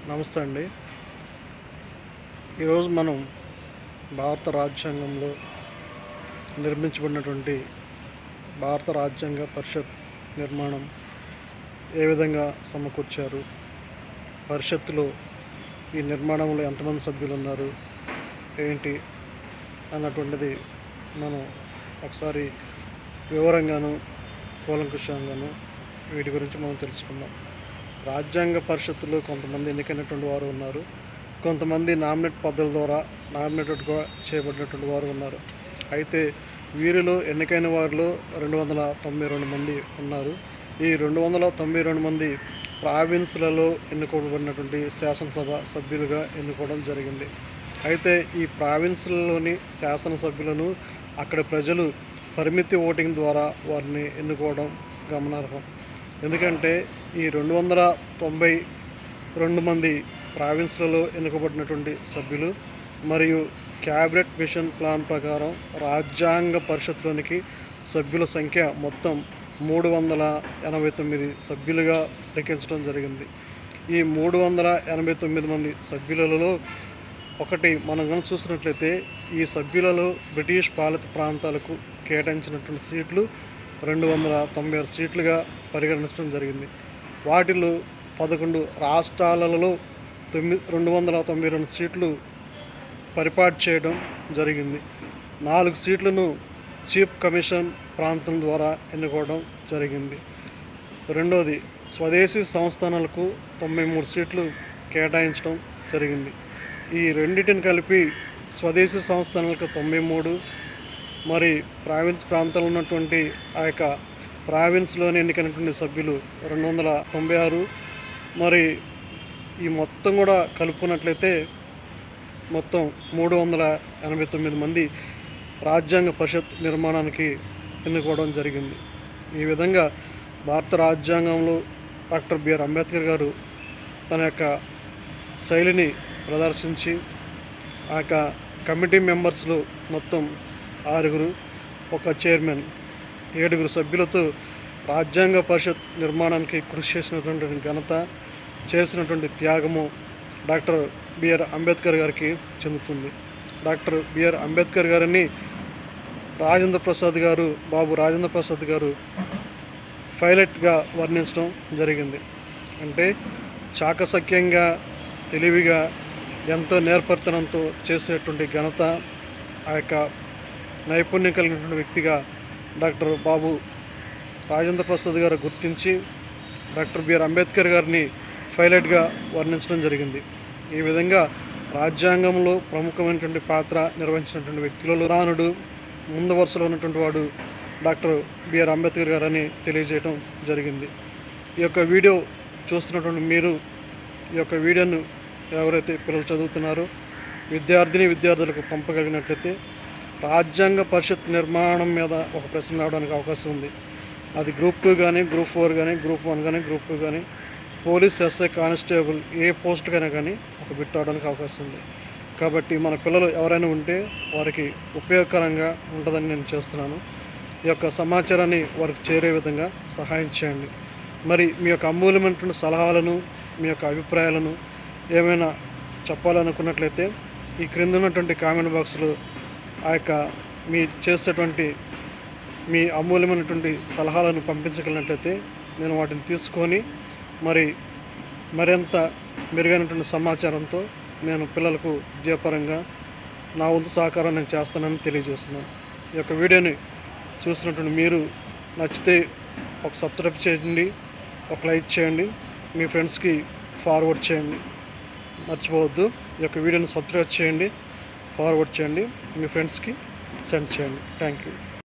నమస్తే అండి. ఈరోజు మనం భారత రాజ్యాంగంలో నిర్మించబడినటువంటి భారత రాజ్యాంగ పరిషత్ నిర్మాణం ఏ విధంగా సమకూర్చారు, పరిషత్తులో ఈ నిర్మాణంలో ఎంతమంది సభ్యులు ఉన్నారు ఏంటి అన్నటువంటిది మనం ఒకసారి వివరంగాను కూలంకుషంగాను వీటి గురించి మనం తెలుసుకుందాం. రాజ్యాంగ పరిషత్తులో కొంతమంది ఎన్నికైనటువంటి వారు ఉన్నారు, కొంతమంది నామినేట్ పద్ధతుల ద్వారా నామినేటెడ్గా చేయబడినటువంటి వారు ఉన్నారు. అయితే వీరిలో ఎన్నికైన వారిలో 292 మంది ఉన్నారు. ఈ 292 మంది ప్రావిన్స్లలో ఎన్నుకోబడినటువంటి శాసనసభ సభ్యులుగా ఎన్నుకోవడం జరిగింది. అయితే ఈ ప్రావిన్స్లలోని శాసనసభ్యులను అక్కడ ప్రజలు పరిమితి ఓటింగ్ ద్వారా వారిని ఎన్నుకోవడం గమనార్హం. ఎందుకంటే ఈ 292 మంది ప్రావిన్స్లలో ఎన్నుకోబడినటువంటి సభ్యులు మరియు క్యాబినెట్ మిషన్ ప్లాన్ ప్రకారం రాజ్యాంగ పరిషత్లోనికి సభ్యుల సంఖ్య మొత్తం 389 సభ్యులుగా లెక్కించడం జరిగింది. ఈ 389 మంది సభ్యులలో ఒకటి మనం కనుక చూసినట్లయితే ఈ సభ్యులలో బ్రిటిష్ పాలిత ప్రాంతాలకు కేటాయించినటువంటి సీట్లు 296 సీట్లుగా పరిగణించడం జరిగింది. వాటిలో 11 రాష్ట్రాలలో 292 సీట్లు పరిపాటు చేయడం జరిగింది. 4 సీట్లను చీఫ్ కమిషన్ ప్రాంతం ద్వారా ఎన్నుకోవడం జరిగింది. రెండోది, స్వదేశీ సంస్థానాలకు 93 సీట్లు కేటాయించడం జరిగింది. ఈ రెండింటిని కలిపి స్వదేశీ సంస్థానాలకు 93, మరి ప్రావిన్స్ ప్రాంతాల్లో ఉన్నటువంటి ఆ యొక్క ప్రావిన్స్లోని ఎన్నికైనటువంటి సభ్యులు 296, మరి ఈ మొత్తం కూడా కలుపుకున్నట్లయితే మొత్తం 389 మంది రాజ్యాంగ పరిషత్ నిర్మాణానికి ఎన్నుకోవడం జరిగింది. ఈ విధంగా భారత రాజ్యాంగంలో డాక్టర్ బిఆర్ అంబేద్కర్ గారు తన యొక్క శైలిని ప్రదర్శించి ఆ యొక్క కమిటీ మెంబర్స్లో మొత్తం 6, ఒక చైర్మన్, 7 సభ్యులతో రాజ్యాంగ పరిషత్ నిర్మాణానికి కృషి చేసినటువంటి ఘనత, చేసినటువంటి త్యాగము డాక్టర్ బిఆర్ అంబేద్కర్ గారికి చెందుతుంది. డాక్టర్ బిఆర్ అంబేద్కర్ గారిని బాబు రాజేంద్ర ప్రసాద్ గారు పైలట్గా వర్ణించడం జరిగింది. అంటే చాకచక్యంగా, తెలివిగా, ఎంతో నేర్పరితనంతో చేసేటువంటి ఘనత, ఆ యొక్క నైపుణ్యం కలిగినటువంటి వ్యక్తిగా డాక్టర్ బాబు రాజేంద్ర ప్రసాద్ గారు గుర్తించి డాక్టర్ బిఆర్ అంబేద్కర్ గారిని పైలట్గా వర్ణించడం జరిగింది. ఈ విధంగా రాజ్యాంగంలో ప్రముఖమైనటువంటి పాత్ర నిర్వహించినటువంటి వ్యక్తులలో ప్రధానుడు, ముందు వరుసలో ఉన్నటువంటి వాడు డాక్టర్ బిఆర్ అంబేద్కర్ గారు అని తెలియజేయడం జరిగింది. ఈ యొక్క వీడియో చూస్తున్నటువంటి మీరు ఈ యొక్క వీడియోను ఎవరైతే పిల్లలు చదువుతున్నారో విద్యార్థులకు పంపగలిగినట్లయితే రాజ్యాంగ పరిషత్ నిర్మాణం మీద ఒక ప్రశ్న రావడానికి అవకాశం ఉంది. అది గ్రూప్ 2 కానీ, గ్రూప్ 4 కానీ, గ్రూప్ 1 కానీ, గ్రూప్ 2 కానీ, పోలీస్, ఎస్ఐ, కానిస్టేబుల్ ఏ పోస్ట్ కైనా కానీ ఒక బిట్ రావడానికి అవకాశం ఉంది. కాబట్టి మన పిల్లలు ఎవరైనా ఉంటే వారికి ఉపయోగకరంగా ఉంటుందని నేను చేస్తున్నాను. ఈ యొక్క సమాచారాన్ని వారికి చేరే విధంగా సహాయం చేయండి. మరి మీ యొక్క అమూల్యమైనటువంటి సలహాలను, మీ యొక్క అభిప్రాయాలను ఏమైనా చెప్పాలనుకున్నట్లయితే ఈ క్రింద ఉన్నటువంటి కామెంట్ బాక్స్లో ఆ యొక్క మీ చేసేటువంటి మీ అమూల్యమైనటువంటి సలహాలను పంపించగలిగినట్లయితే నేను వాటిని తీసుకొని మరింత మెరుగైనటువంటి సమాచారంతో నేను పిల్లలకు విద్యాపరంగా నా వంతు సహకారం నేను చేస్తానని తెలియజేస్తున్నాను. ఈ యొక్క వీడియోని చూసినటువంటి మీరు నచ్చితే ఒక సబ్స్క్రైబ్ చేయండి, ఒక లైక్ చేయండి, మీ ఫ్రెండ్స్కి ఫార్వర్డ్ చేయండి. మర్చిపోవద్దు, ఈ యొక్క వీడియోని సబ్స్క్రైబ్ చేయండి, ఫార్వర్డ్ చేయండి, మీ ఫ్రెండ్స్కి సెండ్ చేయండి. Thank you.